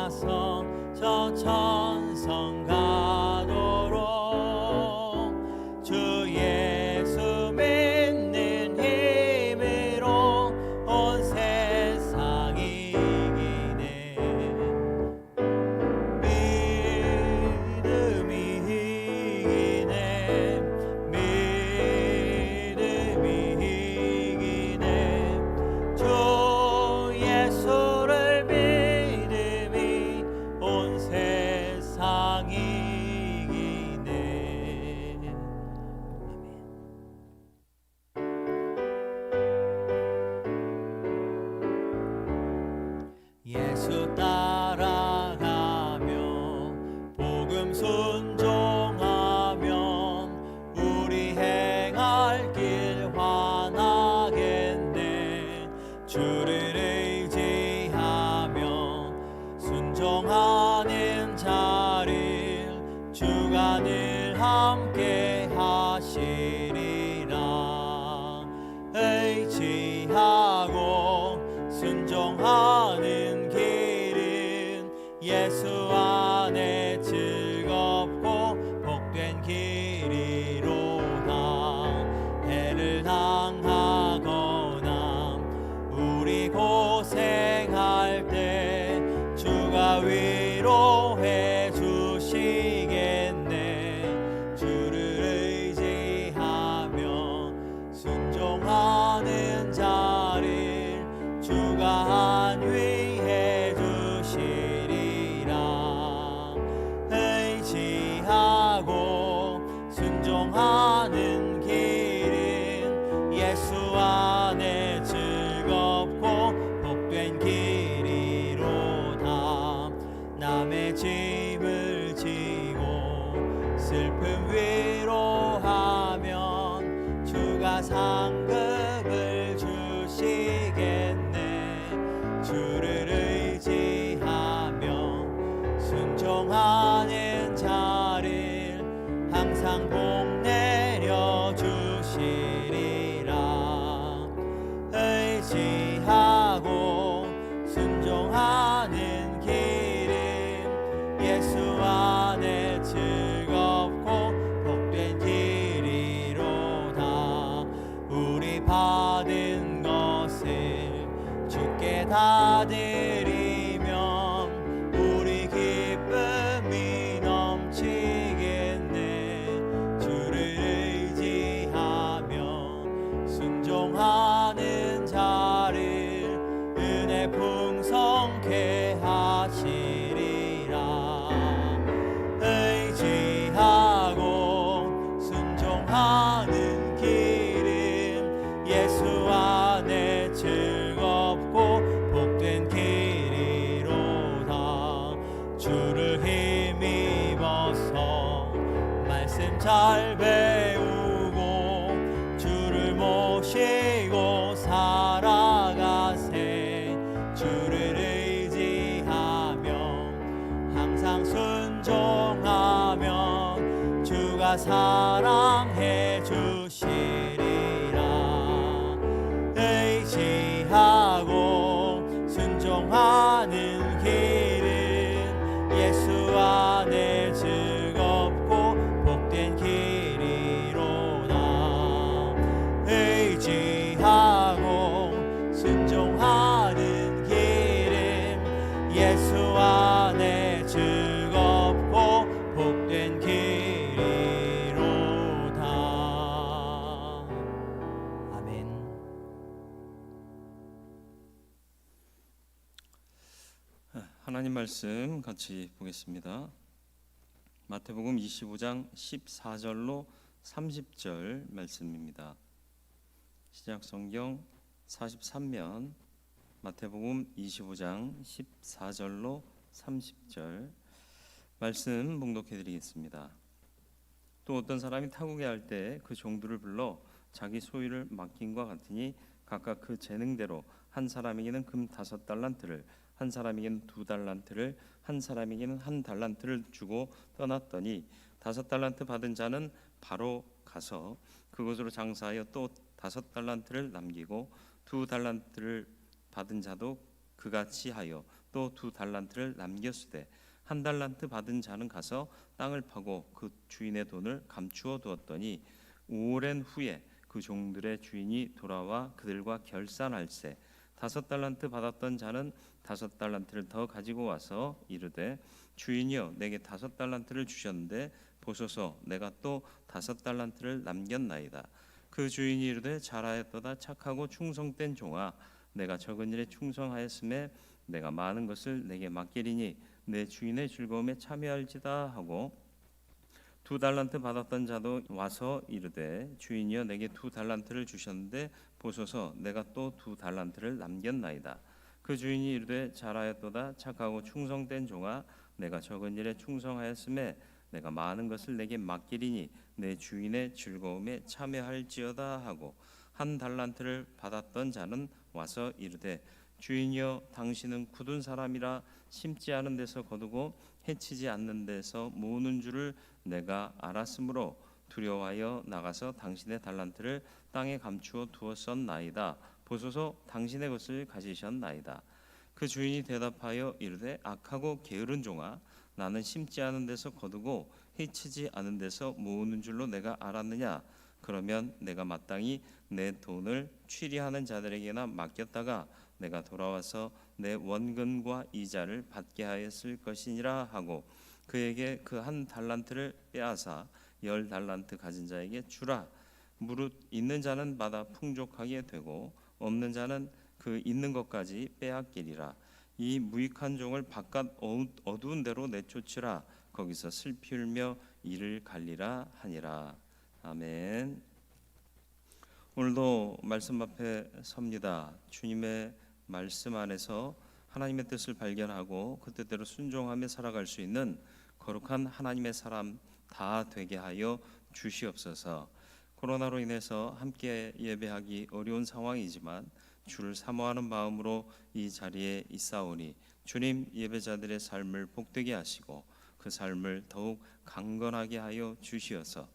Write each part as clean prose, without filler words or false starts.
나서 저 천성 가도록 주 예수 믿는 힘으로 온 세상이 이기네. 믿음이 이기네. 믿음이 이기네. 주 예수를 믿음이 온 세상이 이기네. 예수 따라가며 복음 순종하면 우리 행할 길 환하겠네. 주를 의지하며 순종하는 자를 주가 늘 함께 하시리라. 의지하고 순종하는 길은 예수 안에 즐겁고 복된 길이로다. 해를 당하거나 우리 고생할 때 주가 위로해 주시겠네. 주를 의지하며 순종하는 자를 주가 안위해 주시리라. 의지하고 순종하는 길은 예수 안에 즐겁고 복된 길이로다. 남의 짐을 지고 슬픔 위로하면 주가 상급을 주시겠네. 주를 의지하며 순종하는 자를 항상 복 내려 주시리라. 의지하고 순종하는 길은 예수 안에 즐겁고 복된 길이로다. 우리 받은 것을 주께 다 드리면 우리 기쁨이 넘치겠네. 주를 의지하며 순종하는 자를 은혜 풍성케 하시리라. 의지하고 순종하는 길은 예수 안에 즐겁고 복된 길이로다. 주를 힘입어서 말씀 잘 배우고 주를 모시고 살아가세. 주를 의지하며 항상 순종하면 주가 사랑해 주시리라. 의지하고 순종하는 길은 예수 안에 즐겁고 복된 길이로다. 의지하고 순종하는 길은 예수 안에 즐겁고 복된 길이로다. 아멘. 하나님 말씀 같이 보겠습니다. 마태복음 25장 14절로 30절 말씀입니다. 시작 성경 43면 마태복음 25장 14절로 30절 말씀 봉독해 드리겠습니다. 또 어떤 사람이 타국에 할 때 그 종들을 불러 자기 소유를 맡김과 같으니 각각 그 재능대로 한 사람에게는 금 5달란트를, 한 사람에게는 2달란트를, 한 사람에게는 1달란트를 주고 떠났더니 5달란트 받은 자는 바로 가서 그곳으로 장사하여 또 5달란트를 남기고 2달란트를 받은 자도 그같이 하여 또 2달란트를 남겼으되 1달란트 받은 자는 가서 땅을 파고 그 주인의 돈을 감추어 두었더니 오랜 후에 그 종들의 주인이 돌아와 그들과 결산할세 5달란트 받았던 자는 5달란트를 더 가지고 와서 이르되 주인이여 내게 5달란트를 주셨는데 보소서 내가 또 5달란트를 남겼나이다. 그 주인이 이르되 잘하였도다 착하고 충성된 종아 내가 적은 일에 충성하였음에 내가 많은 것을 내게 맡기리니 내 주인의 즐거움에 참여할지다 하고 2달란트 받았던 자도 와서 이르되 주인이여 내게 2달란트를 주셨는데 보소서 내가 또 2달란트를 남겼나이다. 그 주인이 이르되 잘하였도다 착하고 충성된 종아 내가 적은 일에 충성하였음에 내가 많은 것을 내게 맡기리니 내 주인의 즐거움에 참여할지어다 하고 1달란트를 받았던 자는 와서 이르되 주인이여 당신은 굳은 사람이라 심지 않은 데서 거두고 해치지 않는 데서 모으는 줄을 내가 알았으므로 두려워하여 나가서 당신의 달란트를 땅에 감추어 두었었나이다. 보소서 당신의 것을 가지셨나이다. 그 주인이 대답하여 이르되 악하고 게으른 종아 나는 심지 않은 데서 거두고 해치지 않은 데서 모으는 줄로 내가 알았느냐. 그러면 내가 마땅히 내 돈을 취리하는 자들에게나 맡겼다가 내가 돌아와서 내 원금과 이자를 받게 하였을 것이니라 하고 그에게 그 1달란트를 빼앗아 10달란트 가진 자에게 주라. 무릇 있는 자는 받아 풍족하게 되고 없는 자는 그 있는 것까지 빼앗기리라. 이 무익한 종을 바깥 어두운 데로 내쫓으라. 거기서 슬피 울며 이를 갈리라 하니라. 아멘. 오늘도 말씀 앞에 섭니다. 주님의 말씀 안에서 하나님의 뜻을 발견하고 그 뜻대로 순종하며 살아갈 수 있는 거룩한 하나님의 사람 다 되게 하여 주시옵소서. 코로나로 인해서 함께 예배하기 어려운 상황이지만 주를 사모하는 마음으로 이 자리에 있사오니 주님 예배자들의 삶을 복되게 하시고 그 삶을 더욱 강건하게 하여 주시어서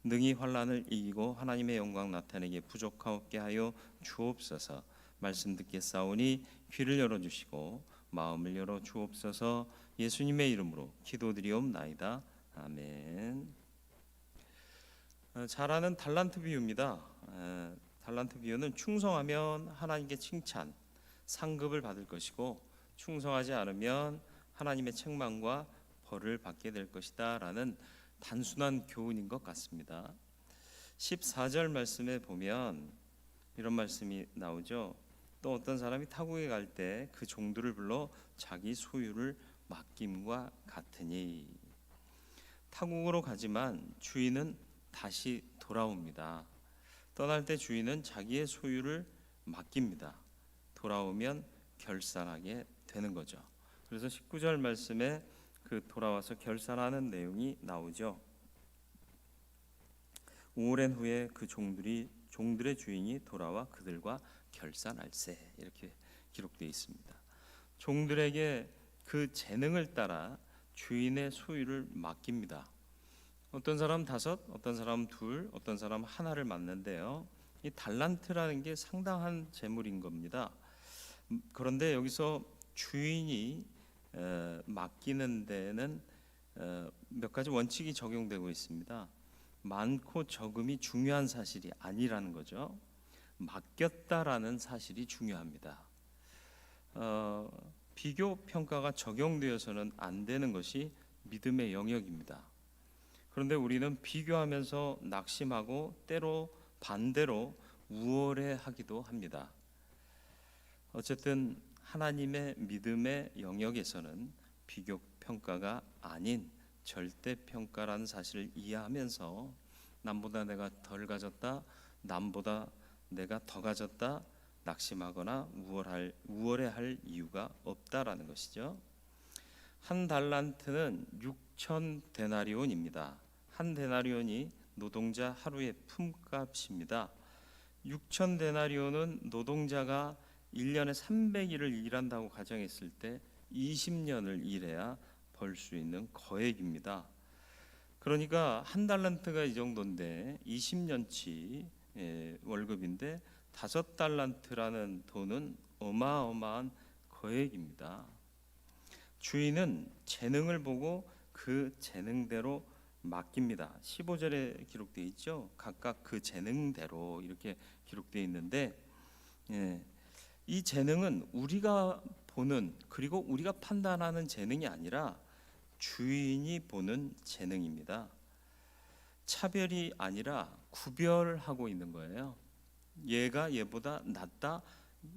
능히 환난을 이기고 하나님의 영광 나타내게 부족하게 하여 주옵소서. 말씀 듣겠사오니 귀를 열어주시고 마음을 열어 주옵소서. 예수님의 이름으로 기도드리옵나이다. 아멘. 잘 아는 달란트 비유입니다. 달란트 비유는 충성하면 하나님께 칭찬, 상급을 받을 것이고 충성하지 않으면 하나님의 책망과 벌을 받게 될 것이다 라는 단순한 교훈인 것 같습니다. 14절 말씀에 보면 이런 말씀이 나오죠. 또 어떤 사람이 타국에 갈 때 그 종들을 불러 자기 소유를 맡김과 같으니 타국으로 가지만 주인은 다시 돌아옵니다. 떠날 때 주인은 자기의 소유를 맡깁니다. 돌아오면 결산하게 되는 거죠. 그래서 19절 말씀에 그 돌아와서 결산하는 내용이 나오죠. 오랜 후에 그 종들의 주인이 돌아와 그들과 결산할세 이렇게 기록되어 있습니다. 종들에게 그 재능을 따라 주인의 소유를 맡깁니다. 어떤 사람 5, 어떤 사람 2, 어떤 사람 하나를 맡는데요. 이 달란트라는 게 상당한 재물인 겁니다. 그런데 여기서 주인이 맡기는 데는 몇 가지 원칙이 적용되고 있습니다. 많고 적음이 중요한 사실이 아니라는 거죠. 맡겼다라는 사실이 중요합니다. 비교 평가가 적용되어서는 안 되는 것이 믿음의 영역입니다. 그런데 우리는 비교하면서 낙심하고 때로 반대로 우월해하기도 합니다. 어쨌든 하나님의 믿음의 영역에서는 비교 평가가 아닌 절대 평가라는 사실을 이해하면서 남보다 내가 덜 가졌다, 남보다 내가 더 가졌다 낙심하거나 우월해할 이유가 없다라는 것이죠. 1달란트는 6천 데나리온입니다. 1데나리온이 노동자 하루의 품값입니다. 6천 데나리온은 노동자가 1년에 300일을 일한다고 가정했을 때 20년을 일해야 벌 수 있는 거액입니다. 그러니까 1달란트가 이 정도인데 20년치 월급인데 5달란트라는 돈은 어마어마한 거액입니다. 주인은 재능을 보고 그 재능대로 맡깁니다. 15절에 기록되어 있죠. 각각 그 재능대로 이렇게 기록되어 있는데, 이 재능은 우리가 보는 그리고 우리가 판단하는 재능이 아니라 주인이 보는 재능입니다. 차별이 아니라 구별하고 있는 거예요. 얘가 얘보다 낫다,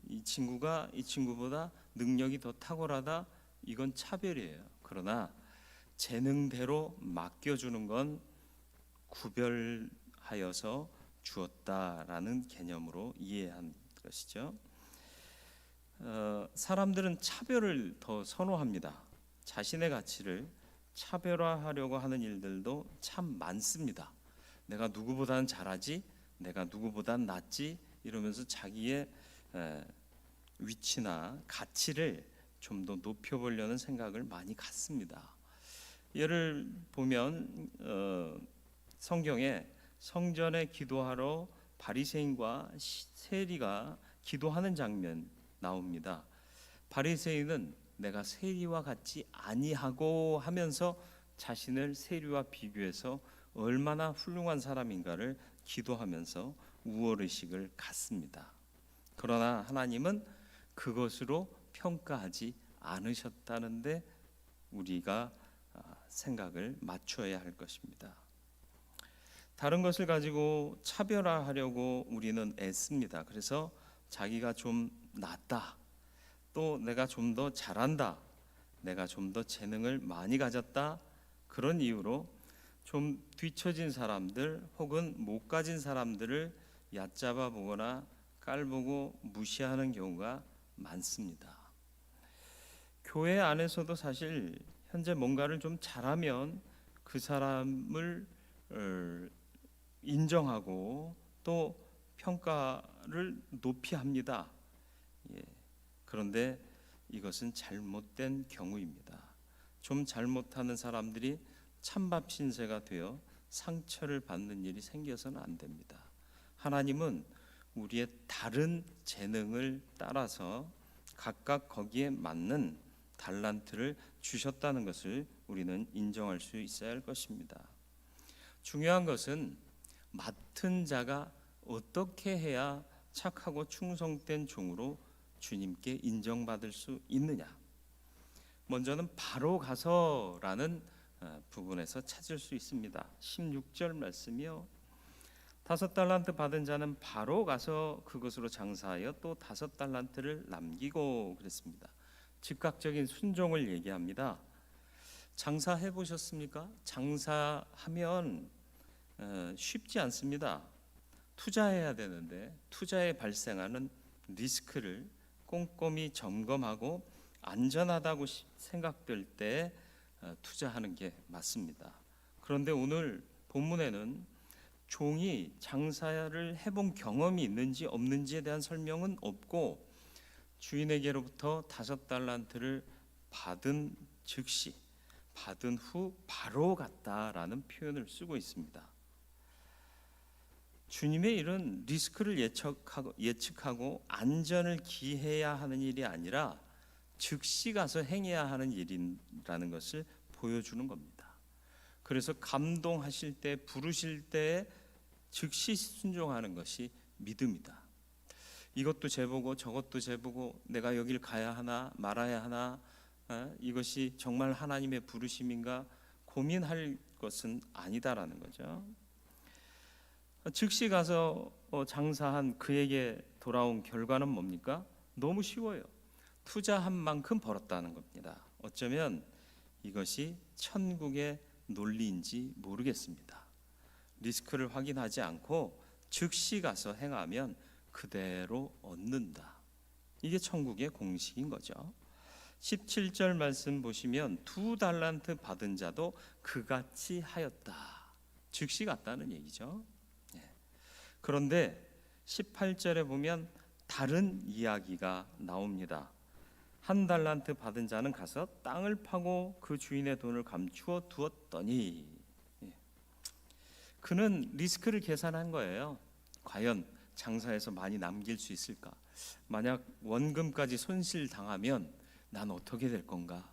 이 친구가 이 친구보다 능력이 더 탁월하다, 이건 차별이에요. 그러나 재능대로 맡겨주는 건 구별하여서 주었다라는 개념으로 이해한 것이죠. 사람들은 차별을 더 선호합니다. 자신의 가치를 차별화하려고 하는 일들도 참 많습니다. 내가 누구보다는 잘하지, 내가 누구보다는 낫지, 이러면서 자기의 위치나 가치를 좀 더 높여보려는 생각을 많이 갖습니다. 예를 보면 성경에 성전에 기도하러 바리새인과 세리가 기도하는 장면 나옵니다. 바리새인은 내가 세리와 같지 아니하고 하면서 자신을 세리와 비교해서 얼마나 훌륭한 사람인가를 기도하면서 우월의식을 갖습니다. 그러나 하나님은 그것으로 평가하지 않으셨다는데 우리가 생각을 맞춰야 할 것입니다. 다른 것을 가지고 차별화하려고 우리는 애씁니다. 그래서 자기가 좀 낫다, 또 내가 좀 더 잘한다, 내가 좀 더 재능을 많이 가졌다, 그런 이유로 좀 뒤처진 사람들 혹은 못 가진 사람들을 얕잡아 보거나 깔보고 무시하는 경우가 많습니다. 교회 안에서도 사실 현재 뭔가를 좀 잘하면 그 사람을 인정하고 또 평가를 높이 합니다. 그런데 이것은 잘못된 경우입니다. 좀 잘못하는 사람들이 찬밥 신세가 되어 상처를 받는 일이 생겨서는 안 됩니다. 하나님은 우리의 다른 재능을 따라서 각각 거기에 맞는 달란트를 주셨다는 것을 우리는 인정할 수 있어야 할 것입니다. 중요한 것은 맡은 자가 어떻게 해야 착하고 충성된 종으로 주님께 인정받을 수 있느냐. 먼저는 바로 가서라는 부분에서 찾을 수 있습니다. 16절 말씀이요. 5달란트 받은 자는 바로 가서 그것으로 장사하여 또 5달란트를 남기고 그랬습니다. 즉각적인 순종을 얘기합니다. 장사해 보셨습니까? 장사하면 쉽지 않습니다. 투자해야 되는데 투자에 발생하는 리스크를 꼼꼼히 점검하고 안전하다고 생각될 때 투자하는 게 맞습니다. 그런데 오늘 본문에는 종이 장사를 해본 경험이 있는지 없는지에 대한 설명은 없고 주인에게로부터 5달란트를 받은 즉시 받은 후 바로 갔다라는 표현을 쓰고 있습니다. 주님의 일은 리스크를 예측하고 안전을 기해야 하는 일이 아니라 즉시 가서 행해야 하는 일이라는 것을 보여주는 겁니다. 그래서 감동하실 때 부르실 때 즉시 순종하는 것이 믿음이다. 이것도 재보고 저것도 재보고 내가 여길 가야 하나 말아야 하나, 이것이 정말 하나님의 부르심인가 고민할 것은 아니다라는 거죠. 즉시 가서 장사한 그에게 돌아온 결과는 뭡니까? 너무 쉬워요. 투자한 만큼 벌었다는 겁니다. 어쩌면 이것이 천국의 논리인지 모르겠습니다. 리스크를 확인하지 않고 즉시 가서 행하면 그대로 얻는다. 이게 천국의 공식인 거죠. 17절 말씀 보시면 2달란트 받은 자도 그같이 하였다. 즉시 갔다는 얘기죠. 그런데 18절에 보면 다른 이야기가 나옵니다. 1달란트 받은 자는 가서 땅을 파고 그 주인의 돈을 감추어 두었더니, 그는 리스크를 계산한 거예요. 과연 장사해서 많이 남길 수 있을까? 만약 원금까지 손실 당하면 난 어떻게 될 건가?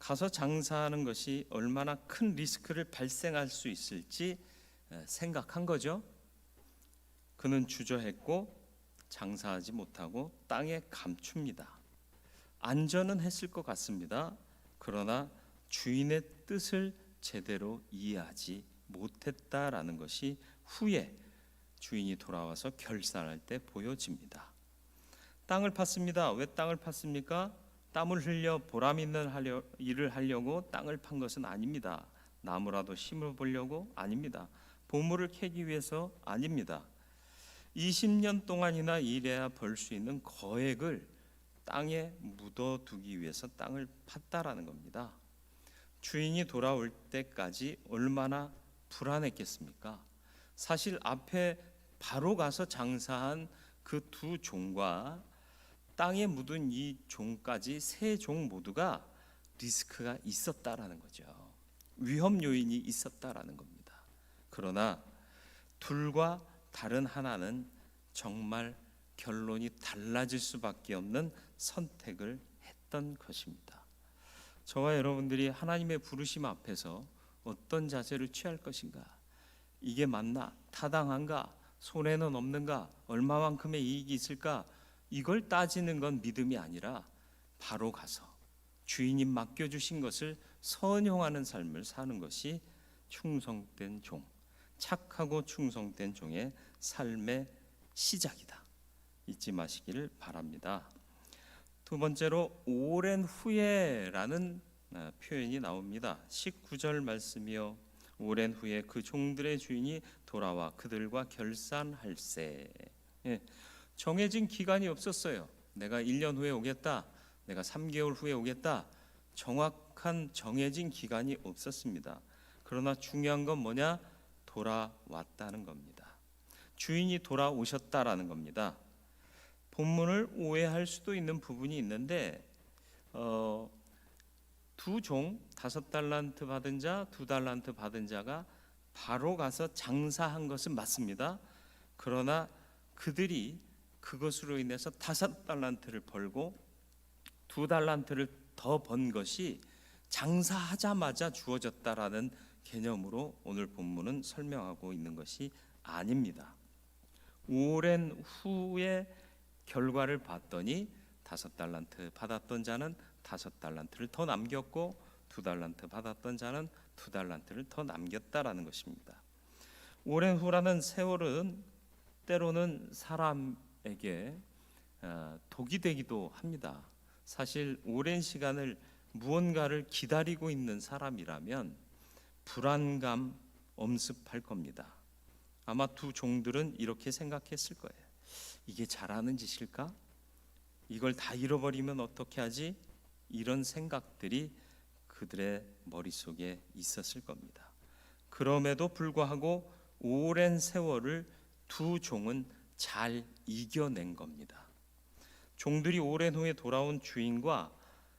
가서 장사하는 것이 얼마나 큰 리스크를 발생할 수 있을지 생각한 거죠. 그는 주저했고 장사하지 못하고 땅에 감춥니다. 안전은 했을 것 같습니다. 그러나 주인의 뜻을 제대로 이해하지 못했다라는 것이 후에 주인이 돌아와서 결산할 때 보여집니다. 땅을 팠습니다. 왜 땅을 팠습니까? 땀을 흘려 보람 있는 일을 하려고 땅을 판 것은 아닙니다. 나무라도 심어보려고? 아닙니다. 보물을 캐기 위해서? 아닙니다. 20년 동안이나 일해야 벌 수 있는 거액을 땅에 묻어두기 위해서 땅을 팠다라는 겁니다. 주인이 돌아올 때까지 얼마나 불안했겠습니까? 사실 앞에 바로 가서 장사한 그 두 종과 땅에 묻은 이 종까지 세 종 모두가 리스크가 있었다라는 거죠. 위험 요인이 있었다라는 겁니다. 그러나 둘과 다른 하나는 정말 결론이 달라질 수밖에 없는 선택을 했던 것입니다. 저와 여러분들이 하나님의 부르심 앞에서 어떤 자세를 취할 것인가? 이게 맞나? 타당한가? 손해는 없는가? 얼마만큼의 이익이 있을까? 이걸 따지는 건 믿음이 아니라 바로 가서 주인이 맡겨주신 것을 선용하는 삶을 사는 것이 충성된 종, 착하고 충성된 종의 삶의 시작이다. 잊지 마시기를 바랍니다. 두 번째로 오랜 후에라는 표현이 나옵니다. 19절 말씀이요. 오랜 후에 그 종들의 주인이 돌아와 그들과 결산할세. 정해진 기간이 없었어요. 내가 1년 후에 오겠다. 내가 3개월 후에 오겠다. 정확한 정해진 기간이 없었습니다. 그러나 중요한 건 뭐냐? 돌아왔다는 겁니다. 주인이 돌아오셨다라는 겁니다. 본문을 오해할 수도 있는 부분이 있는데 두 종, 5달란트 받은 자, 2달란트 받은 자가 바로 가서 장사한 것은 맞습니다. 그러나 그들이 그것으로 인해서 5달란트를 벌고 2달란트를 더 번 것이 장사하자마자 주어졌다라는 개념으로 오늘 본문은 설명하고 있는 것이 아닙니다. 오랜 후에 결과를 봤더니 5달란트 받았던 자는 5달란트를 더 남겼고 2달란트 받았던 자는 2달란트를 더 남겼다라는 것입니다. 오랜 후라는 세월은 때로는 사람에게 독이 되기도 합니다. 사실 오랜 시간을 무언가를 기다리고 있는 사람이라면 불안감 엄습할 겁니다. 아마 두 종들은 이렇게 생각했을 거예요. 이게 잘하는 짓일까? 이걸 다 잃어버리면 어떻게 하지? 이런 생각들이 그들의 머릿속에 있었을 겁니다. 그럼에도 불구하고 오랜 세월을 두 종은 잘 이겨낸 겁니다. 종들이 오랜 후에 돌아온 주인과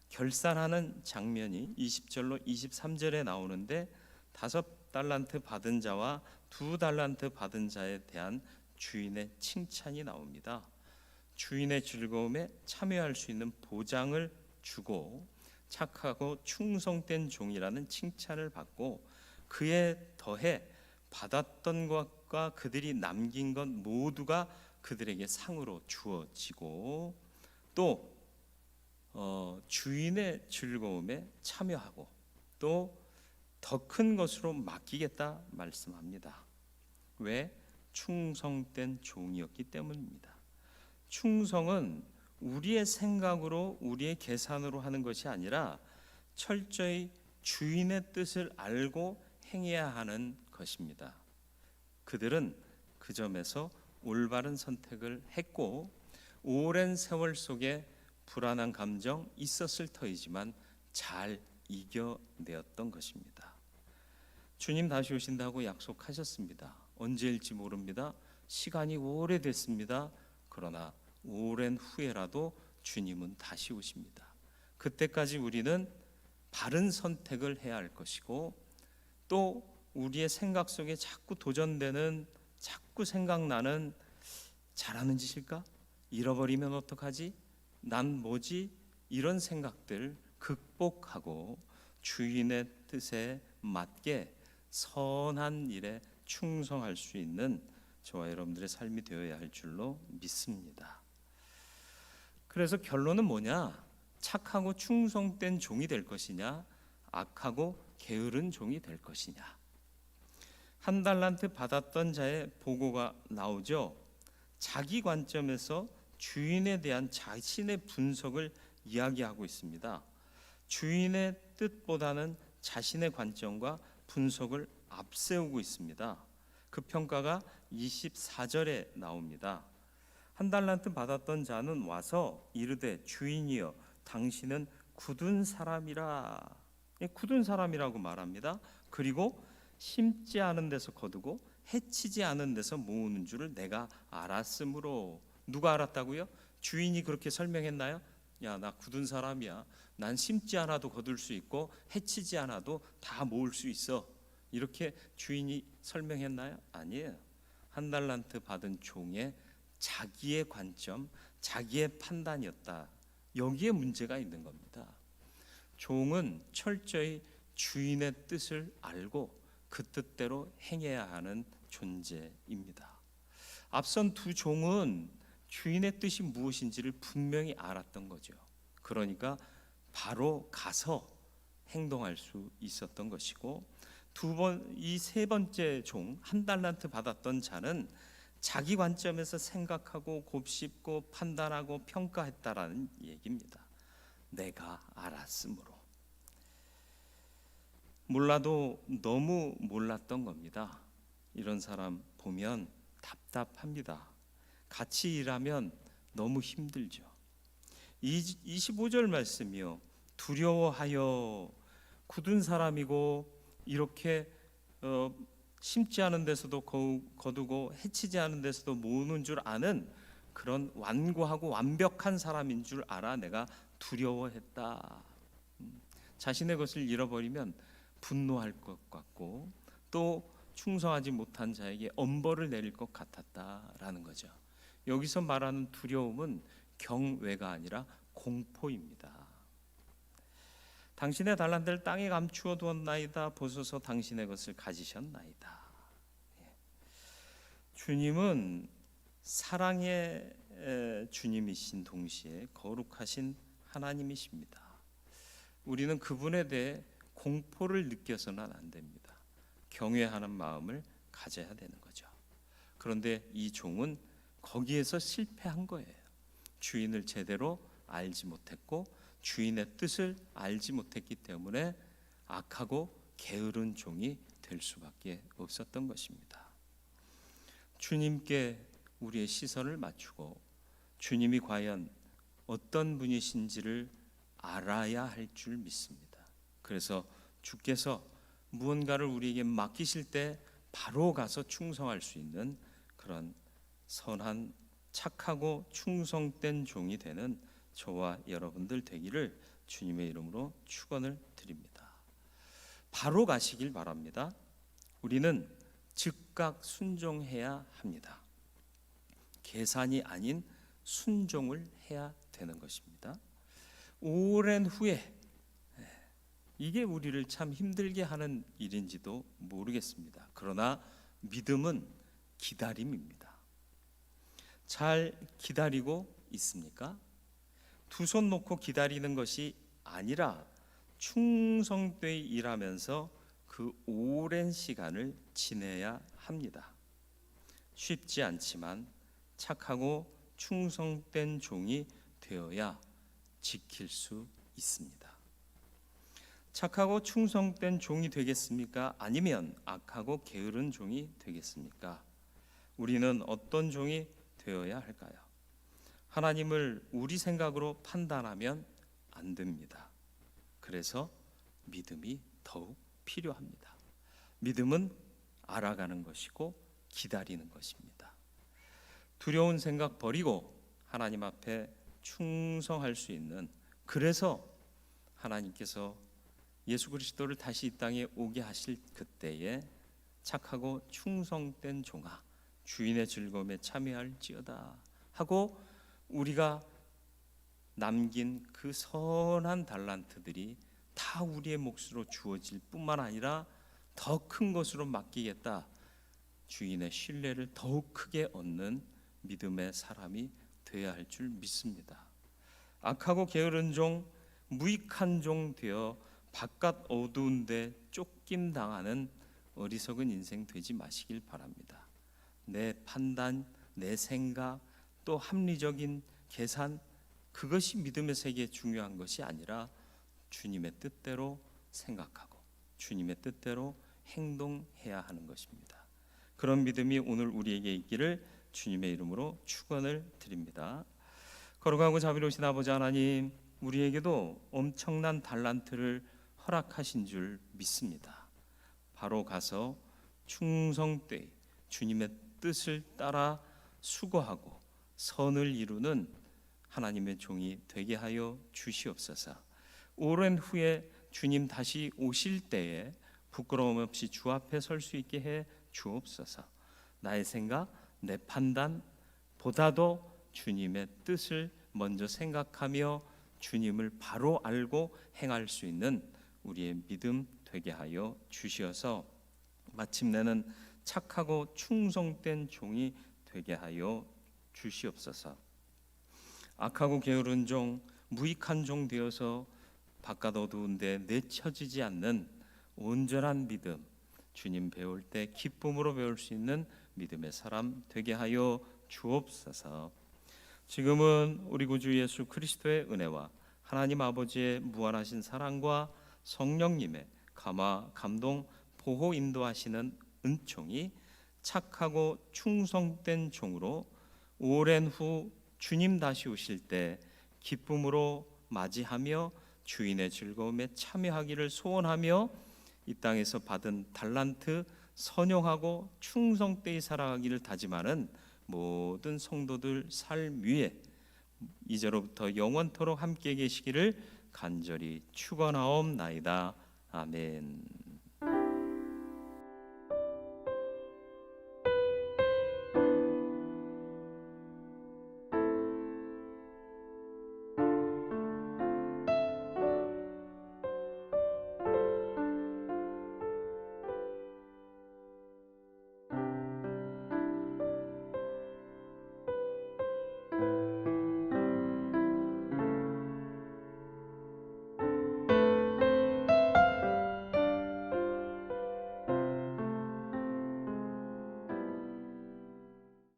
결산하는 장면이 20절로 23절에 나오는데 5달란트 받은 자와 2달란트 받은 자에 대한 주인의 칭찬이 나옵니다. 주인의 즐거움에 참여할 수 있는 보장을 주고 착하고 충성된 종이라는 칭찬을 받고 그에 더해 받았던 것과 그들이 남긴 것 모두가 그들에게 상으로 주어지고 또 주인의 즐거움에 참여하고 또 더 큰 것으로 맡기겠다 말씀합니다. 왜? 충성된 종이었기 때문입니다. 충성은 우리의 생각으로 우리의 계산으로 하는 것이 아니라 철저히 주인의 뜻을 알고 행해야 하는 것입니다. 그들은 그 점에서 올바른 선택을 했고 오랜 세월 속에 불안한 감정 있었을 터이지만 잘 이겨내었던 것입니다. 주님 다시 오신다고 약속하셨습니다. 언제일지 모릅니다. 시간이 오래됐습니다. 그러나 오랜 후에라도 주님은 다시 오십니다. 그때까지 우리는 바른 선택을 해야 할 것이고 또 우리의 생각 속에 자꾸 도전되는 자꾸 생각나는 잘하는 짓일까? 잃어버리면 어떡하지? 난 뭐지? 이런 생각들 극복하고 주인의 뜻에 맞게 선한 일에 충성할 수 있는 저와 여러분들의 삶이 되어야 할 줄로 믿습니다. 그래서 결론은 뭐냐? 착하고 충성된 종이 될 것이냐, 악하고 게으른 종이 될 것이냐. 한 달란트 받았던 자의 보고가 나오죠. 자기 관점에서 주인에 대한 자신의 분석을 이야기하고 있습니다. 주인의 뜻보다는 자신의 관점과 분석을 앞세우고 있습니다. 그 평가가 24절에 나옵니다. 한 달란트 받았던 자는 와서 이르되 주인이여 당신은 굳은 사람이라. 굳은 사람이라고 말합니다. 그리고 심지 않은 데서 거두고 해치지 않은 데서 모으는 줄을 내가 알았으므로. 누가 알았다고요? 주인이 그렇게 설명했나요? 야, 나 굳은 사람이야. 난 심지 않아도 거둘 수 있고 해치지 않아도 다 모을 수 있어. 이렇게 주인이 설명했나요? 아니에요. 한 달란트 받은 종의 자기의 관점, 자기의 판단이었다. 여기에 문제가 있는 겁니다. 종은 철저히 주인의 뜻을 알고 그 뜻대로 행해야 하는 존재입니다. 앞선 두 종은 주인의 뜻이 무엇인지를 분명히 알았던 거죠. 그러니까 바로 가서 행동할 수 있었던 것이고, 이 세 번째 종, 한 달란트 받았던 자는 자기 관점에서 생각하고 곱씹고 판단하고 평가했다라는 얘기입니다. 내가 알았으므로. 몰라도 너무 몰랐던 겁니다. 이런 사람 보면 답답합니다. 같이 일하면 너무 힘들죠. 25절 말씀이요. 두려워하여 굳은 사람이고 이렇게 심지 않은 데서도 거두고 해치지 않은 데서도 모으는 줄 아는 그런 완고하고 완벽한 사람인 줄 알아 내가 두려워했다. 자신의 것을 잃어버리면 분노할 것 같고 또 충성하지 못한 자에게 엄벌을 내릴 것 같았다라는 거죠. 여기서 말하는 두려움은 경외가 아니라 공포입니다. 당신의 달란트를 땅에 감추어 두었나이다. 보소서 당신의 것을 가지셨나이다. 주님은 사랑의 주님이신 동시에 거룩하신 하나님이십니다. 우리는 그분에 대해 공포를 느껴서는 안 됩니다. 경외하는 마음을 가져야 되는 거죠. 그런데 이 종은 거기에서 실패한 거예요. 주인을 제대로 알지 못했고 주인의 뜻을 알지 못했기 때문에 악하고 게으른 종이 될 수밖에 없었던 것입니다. 주님께 우리의 시선을 맞추고 주님이 과연 어떤 분이신지를 알아야 할 줄 믿습니다. 그래서 주께서 무언가를 우리에게 맡기실 때 바로 가서 충성할 수 있는 그런 선한 착하고 충성된 종이 되는 저와 여러분들 되기를 주님의 이름으로 축원을 드립니다. 바로 가시길 바랍니다. 우리는 즉각 순종해야 합니다. 계산이 아닌 순종을 해야 되는 것입니다. 오랜 후에 이게 우리를 참 힘들게 하는 일인지도 모르겠습니다. 그러나 믿음은 기다림입니다. 잘 기다리고 있습니까? 두 손 놓고 기다리는 것이 아니라 충성되이 일하면서 그 오랜 시간을 지내야 합니다. 쉽지 않지만 착하고 충성된 종이 되어야 지킬 수 있습니다. 착하고 충성된 종이 되겠습니까? 아니면 악하고 게으른 종이 되겠습니까? 우리는 어떤 종이 되어야 할까요? 하나님을 우리 생각으로 판단하면 안 됩니다. 그래서 믿음이 더욱 필요합니다. 믿음은 알아가는 것이고 기다리는 것입니다. 두려운 생각 버리고 하나님 앞에 충성할 수 있는, 그래서 하나님께서 예수 그리스도를 다시 이 땅에 오게 하실 그때에 착하고 충성된 종아 주인의 즐거움에 참여할지어다 하고 우리가 남긴 그 선한 달란트들이 다 다 우리의 몫으로 주어질 뿐만 아니라 더 큰 것으로 맡기겠다. 주인의 신뢰를 더욱 크게 얻는 믿음의 사람이 되어야 할 줄 믿습니다. 악하고 게으른 종, 무익한 종 되어 바깥 어두운 데 쫓김 당하는 어리석은 인생 되지 마시길 바랍니다. 내 판단, 내 생각, 또 합리적인 계산, 그것이 믿음의 세계에 중요한 것이 아니라 주님의 뜻대로 생각하고 주님의 뜻대로 행동해야 하는 것입니다. 그런 믿음이 오늘 우리에게 있기를 주님의 이름으로 축원을 드립니다. 거룩하고 자비로우신 아버지 하나님, 우리에게도 엄청난 달란트를 허락하신 줄 믿습니다. 바로 가서 충성되이 주님의 뜻을 따라 수고하고 선을 이루는 하나님의 종이 되게 하여 주시옵소서. 오랜 후에 주님 다시 오실 때에 부끄러움 없이 주 앞에 설 수 있게 해 주옵소서. 나의 생각, 내 판단보다도 주님의 뜻을 먼저 생각하며 주님을 바로 알고 행할 수 있는 우리의 믿음 되게 하여 주시어서 마침내는 착하고 충성된 종이 되게 하여 주시옵소서. 악하고 게으른 종, 무익한 종 되어서 바깥 어두운데 내쳐지지 않는 온전한 믿음, 주님 배울 때 기쁨으로 배울 수 있는 믿음의 사람 되게 하여 주옵소서. 지금은 우리 구주 예수 그리스도의 은혜와 하나님 아버지의 무한하신 사랑과 성령님의 감화, 감동, 보호, 인도하시는 은총이 착하고 충성된 종으로 오랜 후 주님 다시 오실 때 기쁨으로 맞이하며 주인의 즐거움에 참여하기를 소원하며 이 땅에서 받은 달란트 선용하고 충성되이 살아가기를 다짐하는 모든 성도들 삶 위에 이제로부터 영원토록 함께 계시기를 간절히 축원하옵나이다. 아멘.